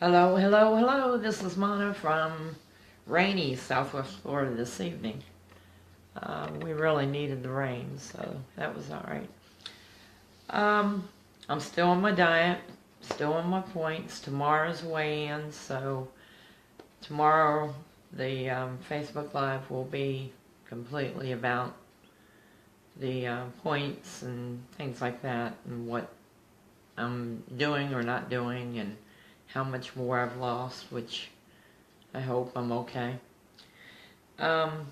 Hello, hello, hello. This is Mana from rainy Southwest Florida this evening. We really needed the rain, so that was all right. I'm still on my diet, still on my points. Tomorrow's weigh-in, so tomorrow the Facebook Live will be completely about the points and things like that, and what I'm doing or not doing, and how much more I've lost, which I hope I'm okay. Tonight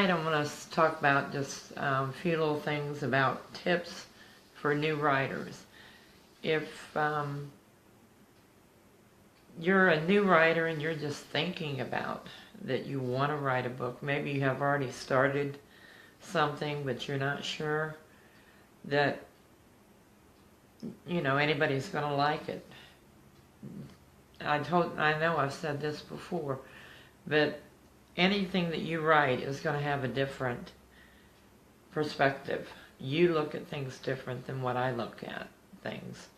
I'm going to talk about just a few little things about tips for new writers. If you're a new writer and you're just thinking about that you want to write a book, maybe you have already started something but you're not sure that anybody's going to like it. I know I've said this before, but anything that you write is going to have a different perspective. You look at things different than what I look at things.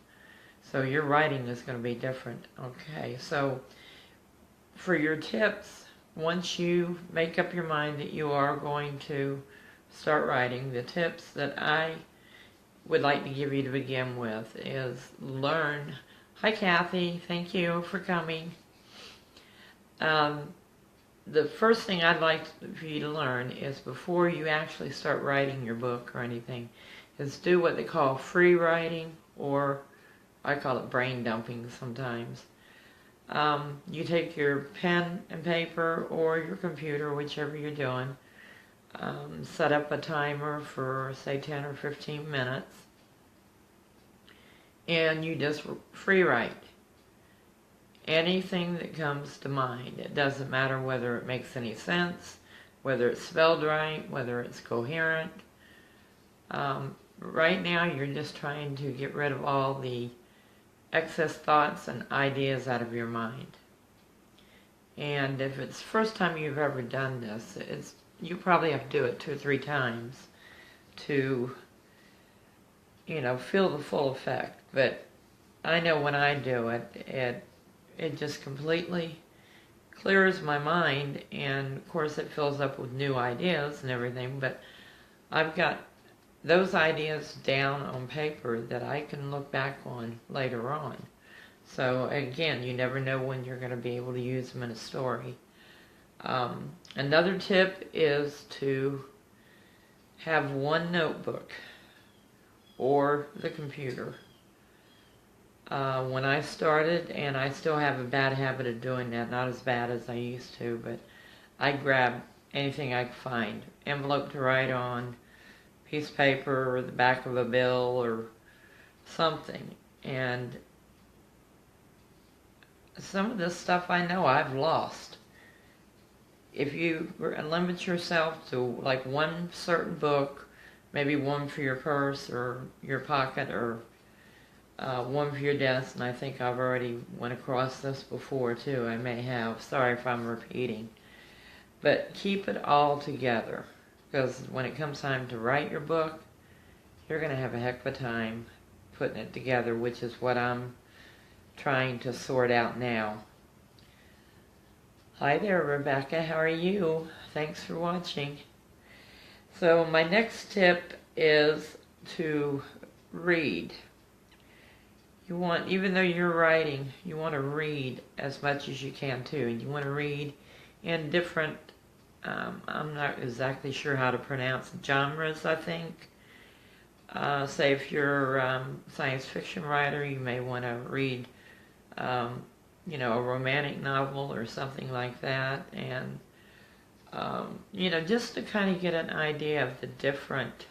So your writing is going to be different. Okay, so for your tips, once you make up your mind that you are going to start writing, the tips that I would like to give you to begin with is learn. Hi Kathy, thank you for coming. The first thing I'd like for you to learn is, before you actually start writing your book or anything, is do what they call free writing, or I call it brain dumping sometimes. You take your pen and paper or your computer, whichever you're doing, set up a timer for say 10 or 15 minutes, and you just free write anything that comes to mind. It doesn't matter whether it makes any sense, whether it's spelled right, whether it's coherent. Right now you're just trying to get rid of all the excess thoughts and ideas out of your mind. And if it's the first time you've ever done this, you probably have to do it 2 or 3 times to feel the full effect. But I know when I do it, it just completely clears my mind, and of course it fills up with new ideas and everything, but I've got those ideas down on paper that I can look back on later on. So again, you never know when you're going to be able to use them in a story. Another tip is to have one notebook or the computer. When I started, and I still have a bad habit of doing that, not as bad as I used to, but I grab anything I could find, envelope to write on, piece of paper, or the back of a bill, or something. And some of this stuff I know I've lost. If you limit yourself to like one certain book, maybe one for your purse or your pocket, or one for your desk, and I think I've already went across this before too. I may have. Sorry if I'm repeating. But keep it all together, because when it comes time to write your book, you're going to have a heck of a time putting it together, which is what I'm trying to sort out now. Hi there, Rebecca. How are you? Thanks for watching. So my next tip is to read. Even though you're writing, you want to read as much as you can too. And you want to read in different, I'm not exactly sure how to pronounce genres, I think. Say if you're a science fiction writer, you may want to read, a romantic novel or something like that. And, just to kind of get an idea of the different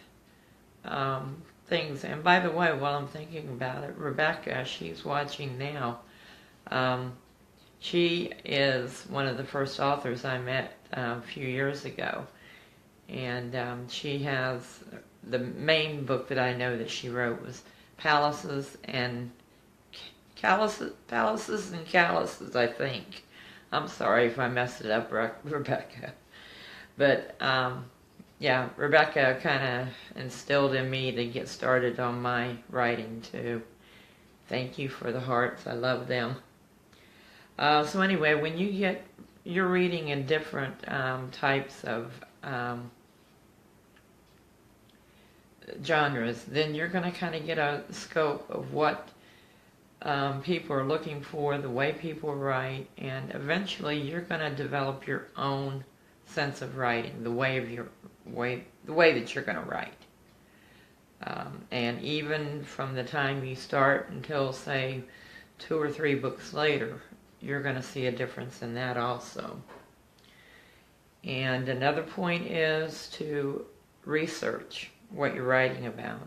things. And by the way, while I'm thinking about it, Rebecca, she's watching now. She is one of the first authors I met a few years ago, and she has the main book that I know that she wrote was Palaces and Calluses, I think. I'm sorry if I messed it up, Rebecca. But yeah, Rebecca kind of instilled in me to get started on my writing too. Thank you for the hearts. I love them. So anyway, when you're reading in different types of genres, then you're going to kind of get a scope of what people are looking for, the way people write, and eventually you're going to develop your own sense of writing, the way that you're going to write. And even from the time you start until, say, 2 or 3 books later, you're going to see a difference in that also. And another point is to research what you're writing about.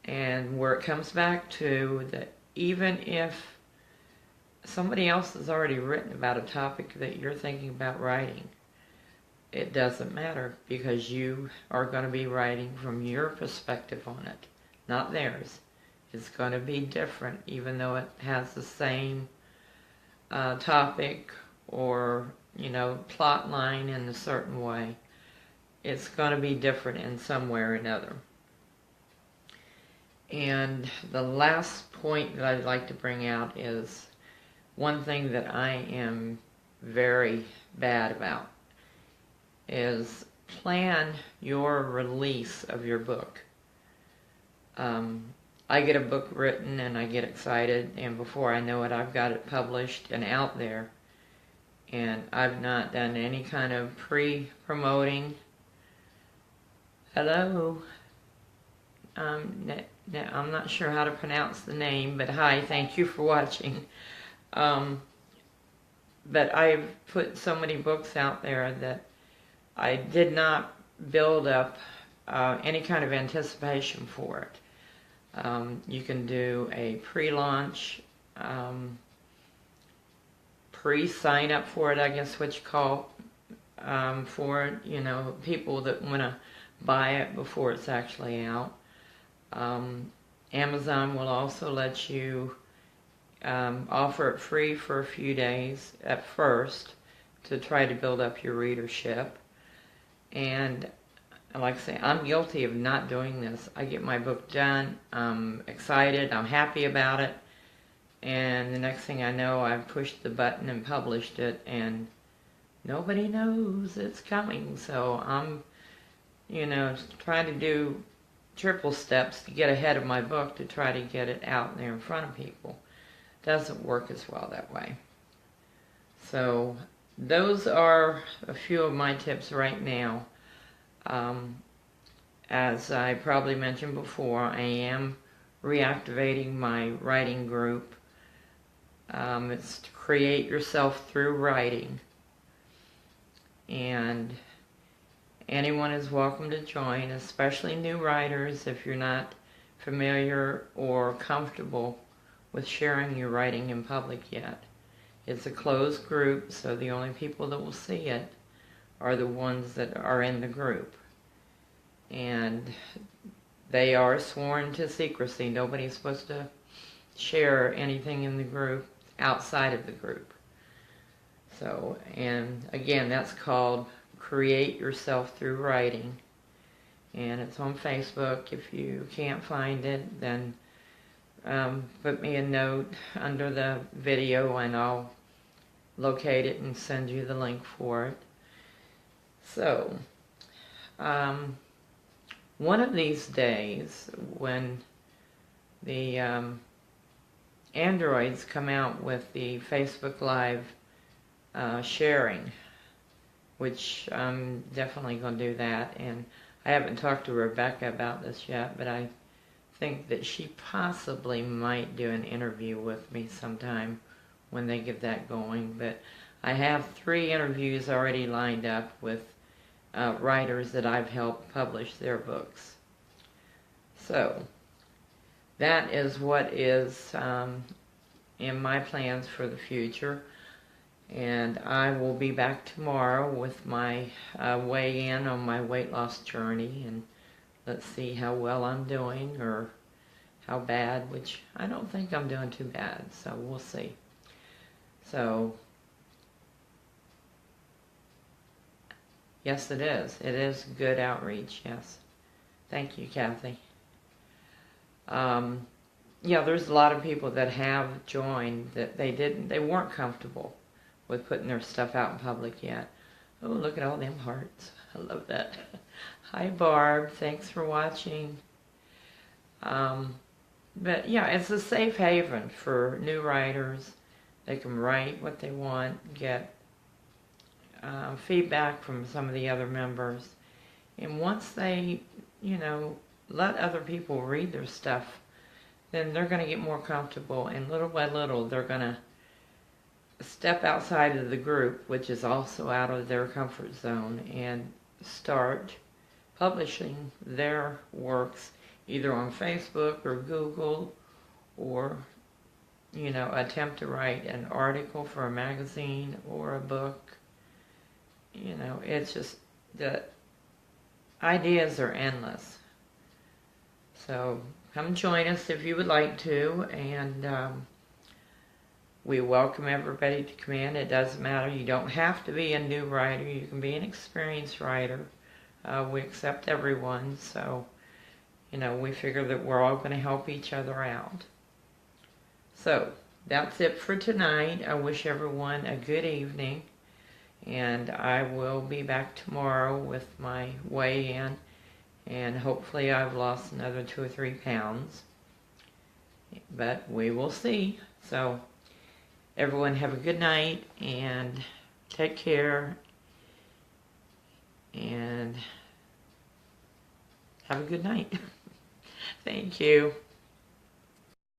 And where it comes back to that, even if somebody else has already written about a topic that you're thinking about writing, it doesn't matter, because you are going to be writing from your perspective on it, not theirs. It's going to be different, even though it has the same topic or, plot line in a certain way. It's going to be different in some way or another. And the last point that I'd like to bring out is one thing that I am very bad about is plan your release of your book. I get a book written and I get excited, and before I know it, I've got it published and out there, and I've not done any kind of pre-promoting. Hello. I'm not sure how to pronounce the name, but hi, thank you for watching. But I've put so many books out there that I did not build up any kind of anticipation for it. You can do a pre-launch, pre-sign up for it, I guess what you call, for, people that want to buy it before it's actually out. Amazon will also let you offer it free for a few days at first to try to build up your readership. And like I say, I'm guilty of not doing this. I get my book done, I'm excited, I'm happy about it, and the next thing I know, I've pushed the button and published it, and nobody knows it's coming. So I'm, trying to do triple steps to get ahead of my book to try to get it out there in front of people. Doesn't work as well that way. So those are a few of my tips right now. As I probably mentioned before, I am reactivating my writing group. It's to create yourself through writing, and anyone is welcome to join, especially new writers if you're not familiar or comfortable with sharing your writing in public yet. It's a closed group, so the only people that will see it are the ones that are in the group. And they are sworn to secrecy. Nobody's supposed to share anything in the group outside of the group. So, and again, that's called Create Yourself Through Writing. And it's on Facebook. If you can't find it, then put me a note under the video and I'll locate it and send you the link for it. So, one of these days, when the Androids come out with the Facebook Live sharing, which I'm definitely going to do that, and I haven't talked to Rebecca about this yet, but I think that she possibly might do an interview with me sometime when they get that going. But I have 3 interviews already lined up with writers that I've helped publish their books. So that is what is in my plans for the future. And I will be back tomorrow with my weigh in on my weight loss journey, and let's see how well I'm doing or how bad, which I don't think I'm doing too bad, so we'll see. So, yes, it is. It is good outreach, yes. Thank you, Kathy. yeah, there's a lot of people that have joined that they weren't comfortable with putting their stuff out in public yet. Oh, look at all them hearts. I love that. Hi, Barb. Thanks for watching. But yeah, it's a safe haven for new writers. They can write what they want, get feedback from some of the other members. And once they, let other people read their stuff, then they're going to get more comfortable. And little by little, they're going to step outside of the group, which is also out of their comfort zone, and start publishing their works either on Facebook or Google, or attempt to write an article for a magazine or a book. It's just the ideas are endless. So come join us if you would like to, and we welcome everybody to come in. It doesn't matter. You don't have to be a new writer. You can be an experienced writer. We accept everyone, so we figure that we're all going to help each other out. So that's it for tonight. I wish everyone a good evening, and I will be back tomorrow with my weigh-in, and hopefully I've lost another 2 or 3 pounds, but we will see. So everyone have a good night, and take care, and have a good night. Thank you.